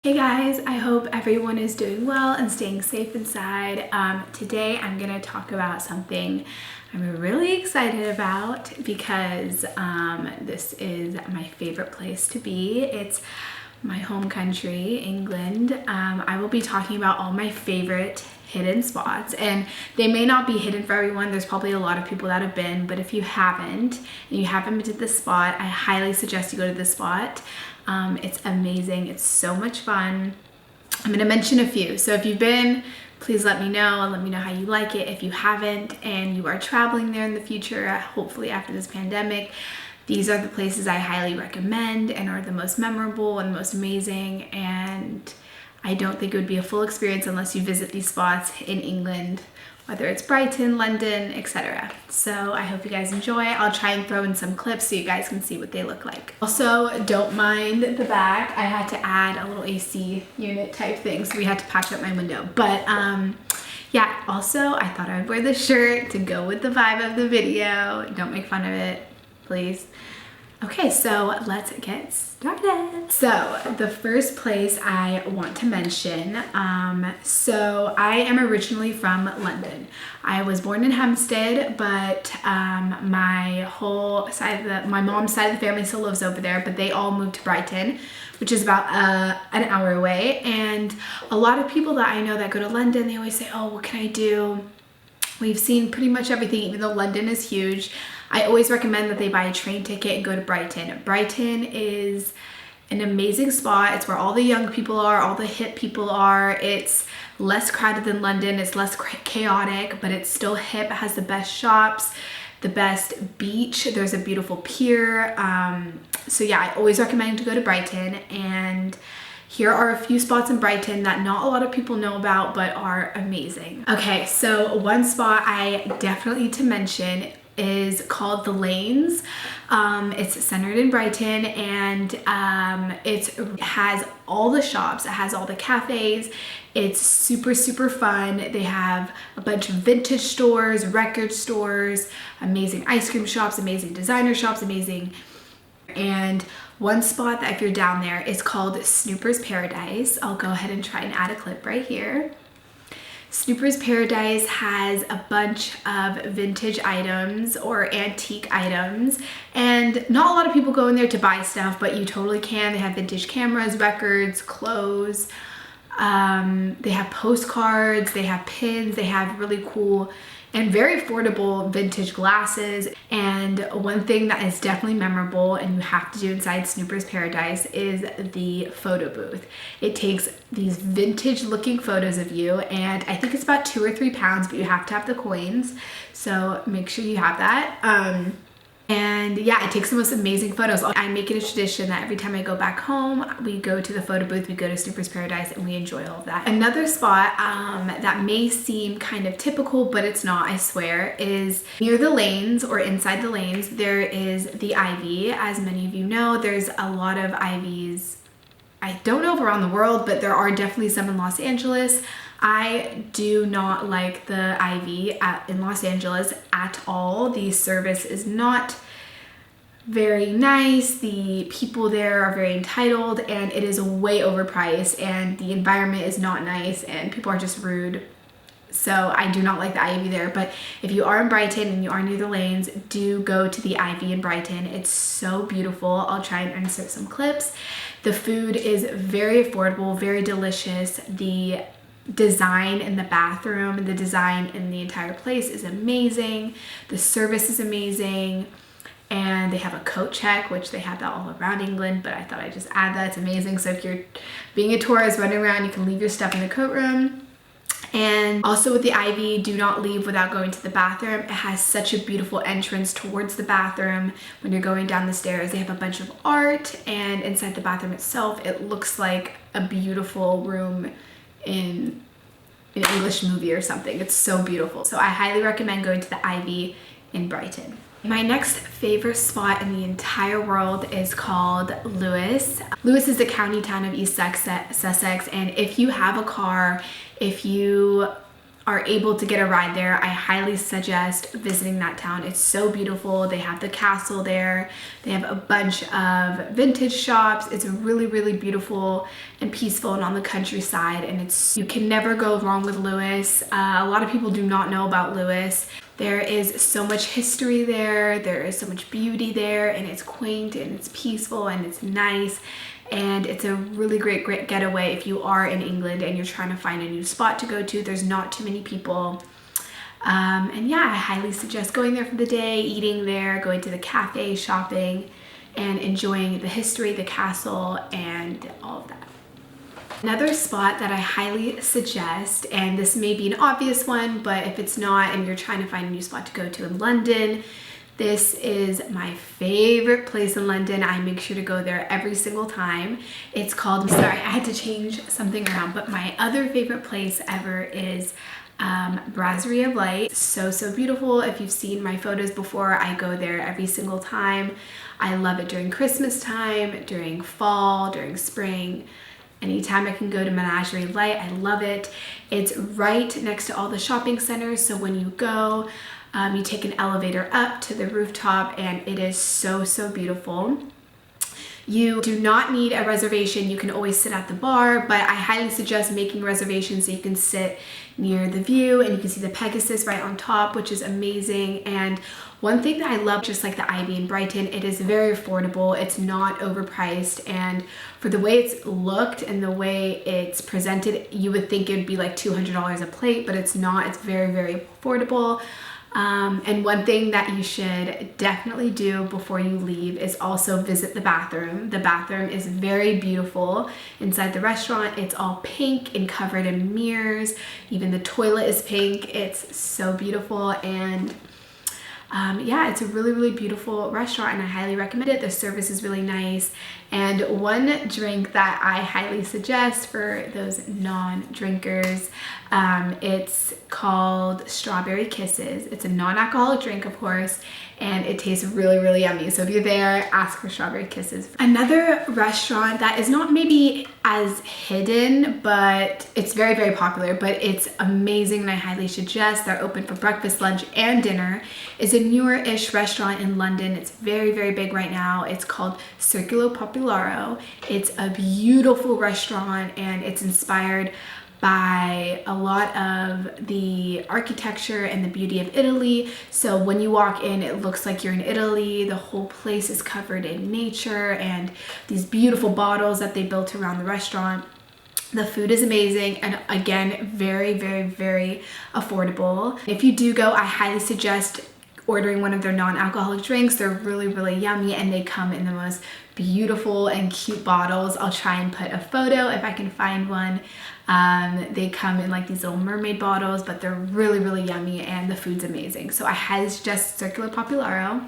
Hey guys, I hope everyone is doing well and staying safe inside. Today I'm going to talk about something I'm really excited about because this is my favorite place to be. It's my home country, England. I will be talking about all my favorite hidden spots, and they may not be hidden for everyone. There's probably a lot of people that have been, but if you haven't and you haven't been to this spot, I highly suggest you go to this spot. It's amazing. It's so much fun. I'm gonna mention a few. So if you've been, please let me know and let me know how you like it. If you haven't and you are traveling there in the future, hopefully after this pandemic, these are the places I highly recommend and are the most memorable and most amazing. And I don't think it would be a full experience unless you visit these spots in England, whether it's Brighton, London, etc. So I hope you guys enjoy. I'll try and throw in some clips so you guys can see what they look like. Also, don't mind the back. I had to add a little AC unit type thing, so we had to patch up my window. But yeah, also I thought I'd wear this shirt to go with the vibe of the video. Don't make fun of it, please. Okay, so let's get started. So the first place I want to mention, so I am originally from London. I was born in Hampstead, but my mom's side of the family still lives over there, but they all moved to Brighton, which is about an hour away. And a lot of people that I know that go to London, they always say, oh, what can I do? We've seen pretty much everything, even though London is huge. I always recommend that they buy a train ticket and go to Brighton. Brighton is an amazing spot. It's where all the young people are, all the hip people are. It's less crowded than London. It's less chaotic, but it's still hip. It has the best shops, the best beach. There's a beautiful pier. So yeah, I always recommend to go to Brighton. And here are a few spots in Brighton that not a lot of people know about, but are amazing. Okay, so one spot I definitely need to mention is called The Lanes. It's centered in Brighton, and it has all the shops. It has all the cafes. It's super, super fun. They have a bunch of vintage stores, record stores, amazing ice cream shops, amazing designer shops, amazing. And one spot that if you're down there is called Snooper's Paradise. I'll go ahead and try and add a clip right here. Snooper's Paradise has a bunch of vintage items or antique items, and not a lot of people go in there to buy stuff, but you totally can. They have vintage cameras, records, clothes. They have postcards, they have pins, they have really cool and very affordable vintage glasses. And one thing that is definitely memorable and you have to do inside Snooper's Paradise is the photo booth. It takes these vintage looking photos of you, and I think it's about 2 or 3 pounds, but you have to have the coins, so make sure you have that. And yeah, it takes the most amazing photos. I make it a tradition that every time I go back home, we go to the photo booth, we go to Snooper's Paradise, and we enjoy all of that. Another spot that may seem kind of typical, but it's not, I swear, is near the lanes or inside the lanes. There is the Ivy. As many of you know, there's a lot of Ivies. I don't know if around the world, but there are definitely some in Los Angeles. I do not like the Ivy in Los Angeles at all. The service is not very nice. The people there are very entitled, and it is way overpriced, and the environment is not nice, and people are just rude. So I do not like the Ivy there. But if you are in Brighton and you are near the lanes, do go to the Ivy in Brighton. It's so beautiful. I'll try and insert some clips. The food is very affordable, very delicious. The design in the bathroom, the design in the entire place is amazing. The service is amazing. And they have a coat check, which they have that all around England, but I thought I'd just add that. It's amazing. So if you're being a tourist running around, you can leave your stuff in the coat room. And also with the Ivy, do not leave without going to the bathroom. It has such a beautiful entrance towards the bathroom. When you're going down the stairs, they have a bunch of art, and inside the bathroom itself, it looks like a beautiful room in an English movie or something. It's so beautiful. So I highly recommend going to the Ivy in Brighton. My next favorite spot in the entire world is called Lewes. Lewes is the county town of East Sussex, and if you have a car, if you are able to get a ride there, I highly suggest visiting that town. It's so beautiful. They have the castle there. They have a bunch of vintage shops. It's really, really beautiful and peaceful and on the countryside. And you can never go wrong with Lewes. A lot of people do not know about Lewes. There is so much history there. There is so much beauty there, and it's quaint and it's peaceful and it's nice. And it's a really great getaway if you are in England and you're trying to find a new spot to go to. There's not too many people. And yeah, I highly suggest going there for the day, eating there, going to the cafe, shopping, and enjoying the history, the castle, and all of that. Another spot that I highly suggest, and this may be an obvious one, but if it's not and you're trying to find a new spot to go to in London, this is my favorite place in London. I make sure to go there every single time. It's called, sorry, I had to change something around, but my other favorite place ever is Brasserie of Light. So beautiful. If you've seen my photos before, I go there every single time. I love it during Christmas time, during fall, during spring. Anytime I can go to Brasserie of Light, I love it. It's right next to all the shopping centers, so when you go, you take an elevator up to the rooftop, and it is so beautiful. You do not need a reservation. You can always sit at the bar, but I highly suggest making reservations so you can sit near the view and you can see the Pegasus right on top, which is amazing. And one thing that I love, just like the Ivy in Brighton, it is very affordable. It's not overpriced, and for the way it's looked and the way it's presented, you would think it would be like $200 a plate, but it's not. It's very affordable. And one thing that you should definitely do before you leave is also visit the bathroom. The bathroom is very beautiful inside the restaurant. It's all pink and covered in mirrors. Even the toilet is pink. It's so beautiful, and yeah, it's a really beautiful restaurant, and I highly recommend it. The service is really nice. And one drink that I highly suggest for those non-drinkers, it's called Strawberry Kisses. It's a non-alcoholic drink, of course, and it tastes really yummy. So if you're there, ask for Strawberry Kisses. Another restaurant that is not maybe as hidden, but it's very popular, but it's amazing and I highly suggest. They're open for breakfast, lunch, and dinner. Is a newer-ish restaurant in London. It's very big right now. It's called Circulo Popolare. It's a beautiful restaurant, and it's inspired by a lot of the architecture and the beauty of Italy. So when you walk in, it looks like you're in Italy. The whole place is covered in nature and these beautiful bottles that they built around the restaurant. The food is amazing, and again, very affordable. If you do go, I highly suggest ordering one of their non-alcoholic drinks. They're really yummy, and they come in the most beautiful and cute bottles. I'll try and put a photo if I can find one. They come in like these little mermaid bottles, but they're really yummy, and the food's amazing. So I highly suggest Circulo Popolare.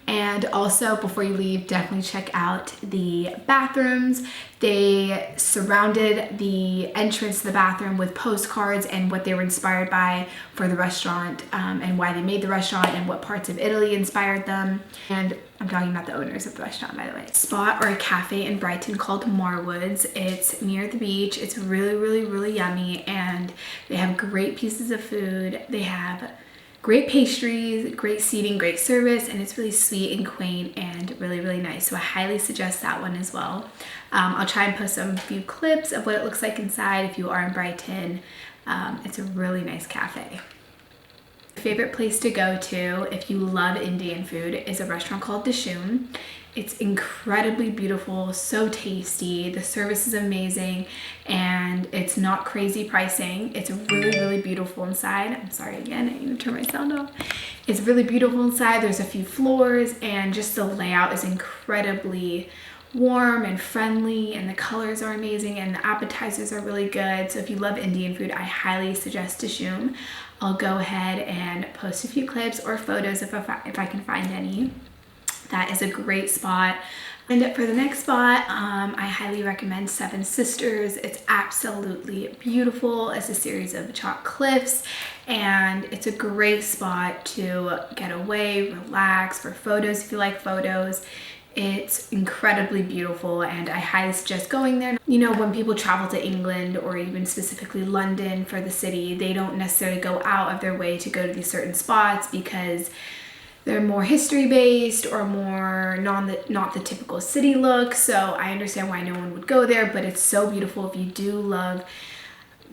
And also, before you leave, definitely check out the bathrooms. They surrounded the entrance to the bathroom with postcards and what they were inspired by for the restaurant, and why they made the restaurant and what parts of Italy inspired them. And I'm talking about the owners of the restaurant, by the way. Spot or a cafe in Brighton called Marwoods. It's near the beach. It's really yummy, and they have great pieces of food. They have great pastries, great seating, great service, and it's really sweet and quaint and really nice. So I highly suggest that one as well. I'll try and post some few clips of what it looks like inside if you are in Brighton. It's a really nice cafe. Favorite place to go to if you love Indian food is a restaurant called Dishoom. It's incredibly beautiful, so tasty. The service is amazing, and it's not crazy pricing. It's really beautiful inside. I'm sorry again, I need to turn my sound off. It's really beautiful inside. There's a few floors, and just the layout is incredibly warm and friendly, and the colors are amazing, and the appetizers are really good. So if you love Indian food, I highly suggest Dishoom. I'll go ahead and post a few clips or photos if I can find any. That is a great spot. And for the next spot, I highly recommend Seven Sisters. It's absolutely beautiful. It's a series of chalk cliffs, and it's a great spot to get away, relax, for photos if you like photos. It's incredibly beautiful and I highly suggest going there. You know, when people travel to England or even specifically London for the city, they don't necessarily go out of their way to go to these certain spots because they're more history based or more not the typical city look. So I understand why no one would go there, but it's so beautiful. If you do love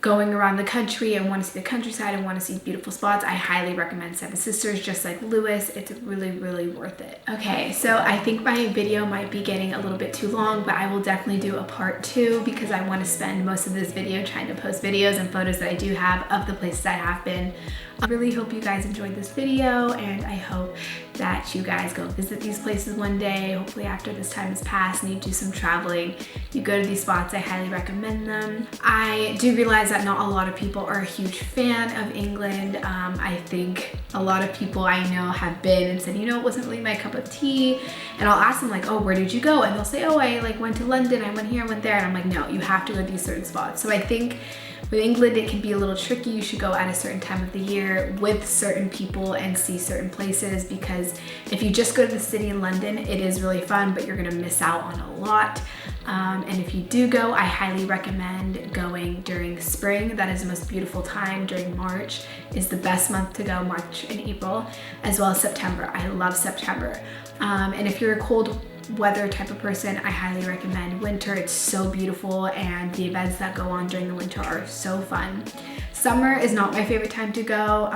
going around the country and want to see the countryside and want to see beautiful spots, I highly recommend Seven Sisters, just like Lewes. It's really, really worth it. Okay, so I think my video might be getting a little bit too long, but I will definitely do a part 2 because I want to spend most of this video trying to post videos and photos that I do have of the places I have been. I really hope you guys enjoyed this video, and I hope that you guys go visit these places one day. Hopefully after this time has passed and you do some traveling, you go to these spots. I highly recommend them. I do realize that not a lot of people are a huge fan of England. I think a lot of people I know have been and said, you know, it wasn't really my cup of tea. And I'll ask them like, oh, where did you go? And they'll say, oh, I like went to London, I went here, I went there. And I'm like, no, you have to go to these certain spots. So I think with England, it can be a little tricky. You should go at a certain time of the year with certain people and see certain places, because if you just go to the city in London, it is really fun, but you're gonna miss out on a lot. And if you do go, I highly recommend going during spring. That is the most beautiful time. During March is the best month to go, March and April, as well as September. I love September. And if you're a cold weather type of person, I highly recommend winter. It's so beautiful and the events that go on during the winter are so fun. Summer is not my favorite time to go.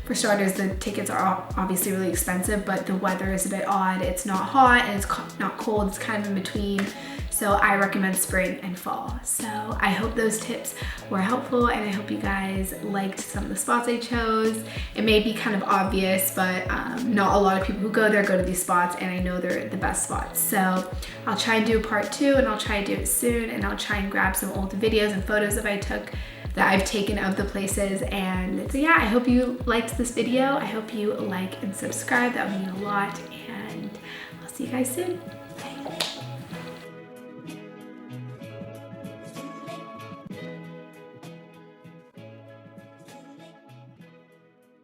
For starters, the tickets are obviously really expensive, but the weather is a bit odd. It's not hot and it's not cold. It's kind of in between. So I recommend spring and fall. So I hope those tips were helpful, and I hope you guys liked some of the spots I chose. It may be kind of obvious, but not a lot of people who go there go to these spots, and I know they're the best spots. So I'll try and do a part 2, and I'll try and do it soon, and I'll try and grab some old videos and photos that I've taken of the places. And so yeah, I hope you liked this video. I hope you like and subscribe. That would mean a lot, and I'll see you guys soon.